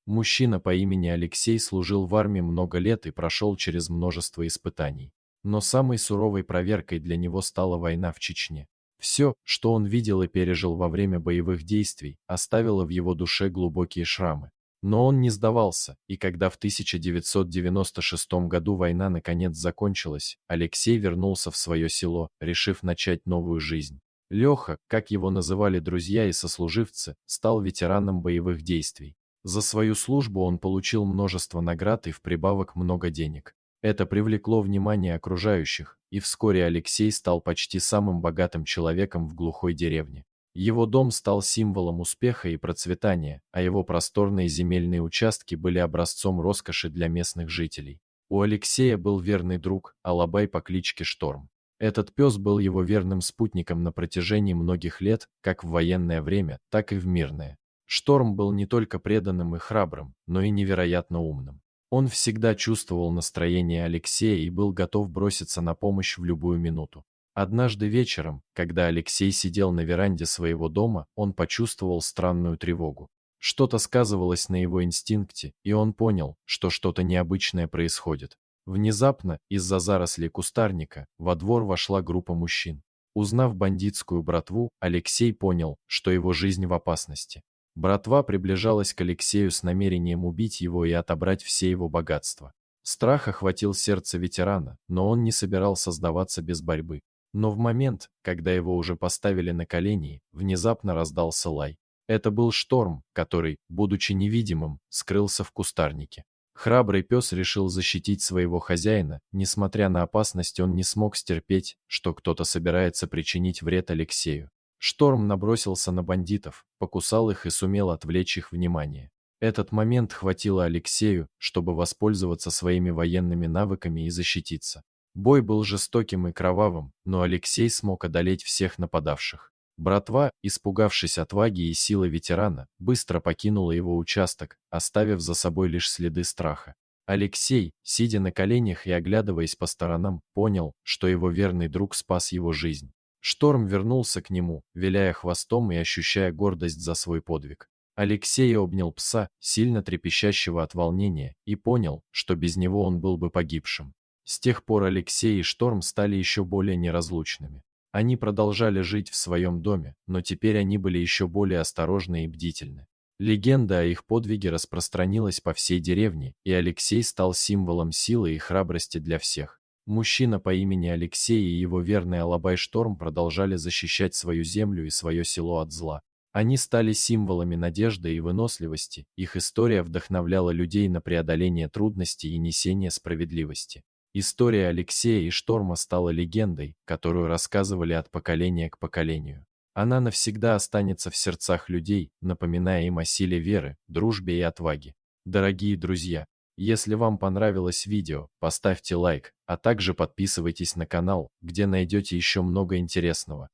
Мужчина по имени Алексей служил в армии много лет и прошел через множество испытаний. Но самой суровой проверкой для него стала война в Чечне. Все, что он видел и пережил во время боевых действий, оставило в его душе глубокие шрамы. Но он не сдавался, и когда в 1996 году война наконец закончилась, Алексей вернулся в свое село, решив начать новую жизнь. Леха, как его называли друзья и сослуживцы, стал ветераном боевых действий. За свою службу он получил множество наград и в прибавок много денег. Это привлекло внимание окружающих, и вскоре Алексей стал почти самым богатым человеком в глухой деревне. Его дом стал символом успеха и процветания, а его просторные земельные участки были образцом роскоши для местных жителей. У Алексея был верный друг, Алабай по кличке Шторм. Этот пес был его верным спутником на протяжении многих лет, как в военное время, так и в мирное. Шторм был не только преданным и храбрым, но и невероятно умным. Он всегда чувствовал настроение Алексея и был готов броситься на помощь в любую минуту. Однажды вечером, когда Алексей сидел на веранде своего дома, он почувствовал странную тревогу. Что-то сказывалось на его инстинкте, и он понял, что что-то необычное происходит. Внезапно, из-за зарослей кустарника, во двор вошла группа мужчин. Узнав бандитскую братву, Алексей понял, что его жизнь в опасности. Братва приближалась к Алексею с намерением убить его и отобрать все его богатства. Страх охватил сердце ветерана, но он не собирался сдаваться без борьбы. Но в момент, когда его уже поставили на колени, внезапно раздался лай. Это был Шторм, который, будучи невидимым, скрылся в кустарнике. Храбрый пес решил защитить своего хозяина, несмотря на опасность, он не смог стерпеть, что кто-то собирается причинить вред Алексею. Шторм набросился на бандитов, покусал их и сумел отвлечь их внимание. Этот момент хватило Алексею, чтобы воспользоваться своими военными навыками и защититься. Бой был жестоким и кровавым, но Алексей смог одолеть всех нападавших. Братва, испугавшись отваги и силы ветерана, быстро покинула его участок, оставив за собой лишь следы страха. Алексей, сидя на коленях и оглядываясь по сторонам, понял, что его верный друг спас его жизнь. Шторм вернулся к нему, виляя хвостом и ощущая гордость за свой подвиг. Алексей обнял пса, сильно трепещущего от волнения, и понял, что без него он был бы погибшим. С тех пор Алексей и Шторм стали еще более неразлучными. Они продолжали жить в своем доме, но теперь они были еще более осторожны и бдительны. Легенда о их подвиге распространилась по всей деревне, и Алексей стал символом силы и храбрости для всех. Мужчина по имени Алексей и его верный Алабай Шторм продолжали защищать свою землю и свое село от зла. Они стали символами надежды и выносливости, их история вдохновляла людей на преодоление трудностей и несение справедливости. История Алексея и Шторма стала легендой, которую рассказывали от поколения к поколению. Она навсегда останется в сердцах людей, напоминая им о силе веры, дружбе и отваге. Дорогие друзья, если вам понравилось видео, поставьте лайк, а также подписывайтесь на канал, где найдете еще много интересного.